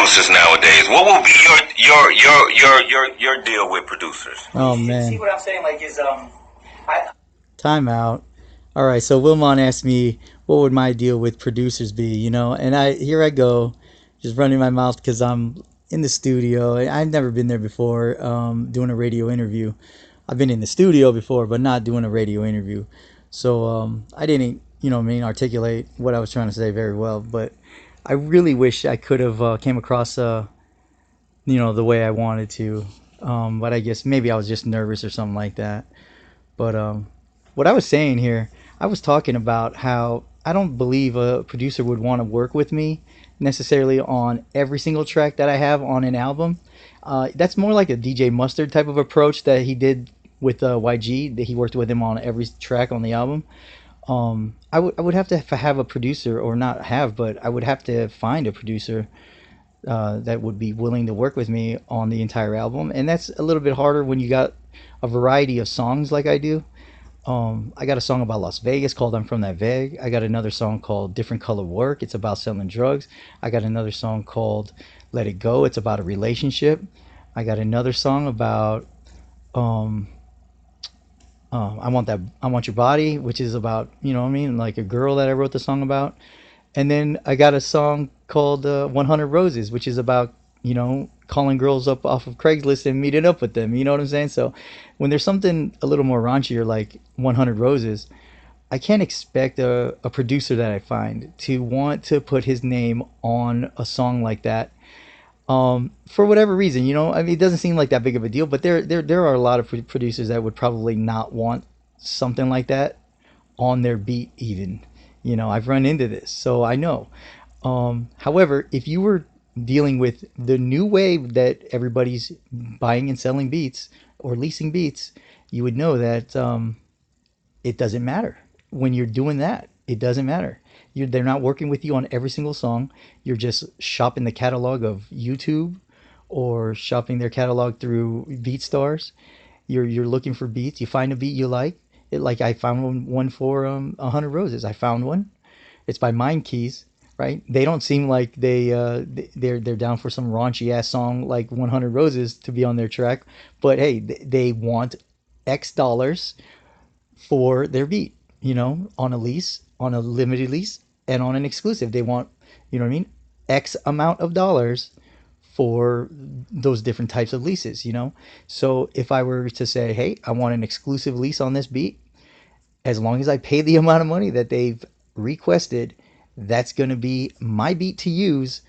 producers nowadays? What will be your deal with producers? Oh man. See what I'm saying? Like, time out. All right, so Wilmon asked me what would my deal with producers be, and I go, just running my mouth because I'm in the studio. I've never been there before, doing a radio interview. I've been in the studio before, but not doing a radio interview. So I didn't, articulate what I was trying to say very well. But I really wish I could have came across, the way I wanted to. But I guess maybe I was just nervous or something like that. But what I was saying here, I was talking about how I don't believe a producer would want to work with me necessarily on every single track that I have on an album. That's more like a DJ Mustard type of approach that he did with YG, that he worked with him on every track on the album. I would have to have a producer, or not have, but I would have to find a producer that would be willing to work with me on the entire album. And that's a little bit harder when you got a variety of songs like I do. I got a song about Las Vegas called I'm From That Veg. I got another song called Different Color Work. It's about selling drugs. I got another song called Let It Go. It's about a relationship. I got another song about um, I Want Your Body, which is about, what I mean, like a girl that I wrote the song about. And then I got a song called 100 Roses, which is about, calling girls up off of Craigslist and meeting up with them. You know what I'm saying? So when there's something a little more raunchier like 100 Roses, I can't expect a producer that I find to want to put his name on a song like that. For whatever reason, I mean, it doesn't seem like that big of a deal, but there are a lot of producers that would probably not want something like that on their beat even. I've run into this, so I know. However, if you were dealing with the new wave that everybody's buying and selling beats or leasing beats, you would know that it doesn't matter when you're doing that. It doesn't matter. They're not working with you on every single song. You're just shopping the catalog of YouTube or shopping their catalog through BeatStars. You're looking for beats. You find a beat you like. Like I found one for 100 Roses. I found one. It's by Mind Keys, right? They don't seem like they're down for some raunchy ass song like 100 Roses to be on their track, but hey, they want X dollars for their beat, on a lease, on a limited lease, and on an exclusive. They want, what I mean, X amount of dollars for those different types of leases. So if I were to say, hey, I want an exclusive lease on this beat, as long as I pay the amount of money that they've requested, that's going to be my beat to use.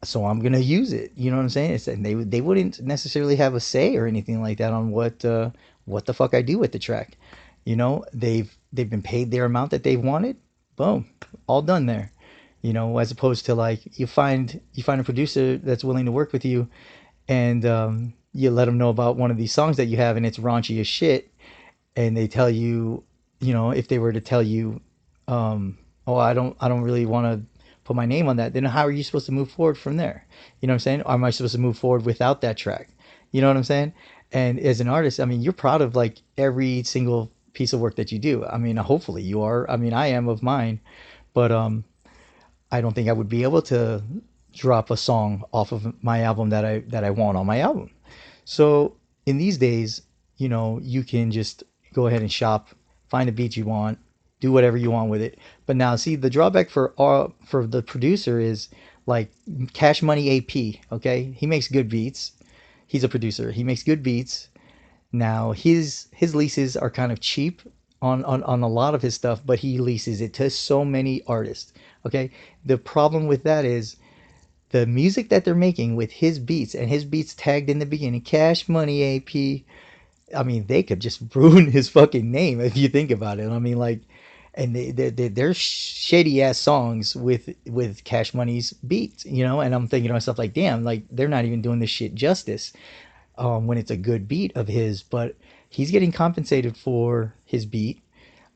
So I'm going to use it. You know what I'm saying? And they wouldn't necessarily have a say or anything like that on what the fuck I do with the track. They've been paid their amount that they've wanted. Boom, all done there. As opposed to like you find a producer that's willing to work with you, and you let them know about one of these songs that you have, and it's raunchy as shit, and they tell you, if they were to tell you, oh, I don't really want to put my name on that, then how are you supposed to move forward from there? You know what I'm saying? Or am I supposed to move forward without that track? You know what I'm saying? And as an artist, I mean, you're proud of like every single piece of work that you do. I mean, hopefully you are. I mean, I am of mine, but I don't think I would be able to drop a song off of my album that I want on my album. So in these days, you can just go ahead and shop, find a beat you want, do whatever you want with it. But now, see, the drawback for the producer is like Cash Money AP. Okay, he makes good beats. He's a producer. He makes good beats. Now his leases are kind of cheap on a lot of his stuff, but he leases it to so many artists. Okay, the problem with that is the music that they're making with his beats, and his beats tagged in the beginning, Cash Money AP. I mean, they could just ruin his fucking name if you think about it. I mean, like, and they're shady ass songs with Cash Money's beats, And I'm thinking to myself, like, damn, like they're not even doing this shit justice when it's a good beat of his. But he's getting compensated for his beat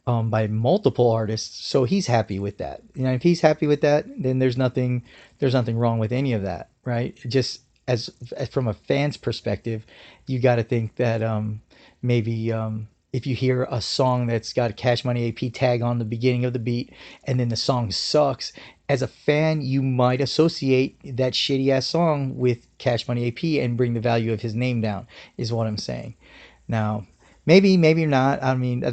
by multiple artists, so he's happy with that. If he's happy with that, then there's nothing wrong with any of that, right? Just as from a fan's perspective, you got to think that maybe if you hear a song that's got a Cash Money AP tag on the beginning of the beat and then the song sucks, as a fan, you might associate that shitty ass song with Cash Money AP and bring the value of his name down, is what I'm saying. Now, maybe not. I mean,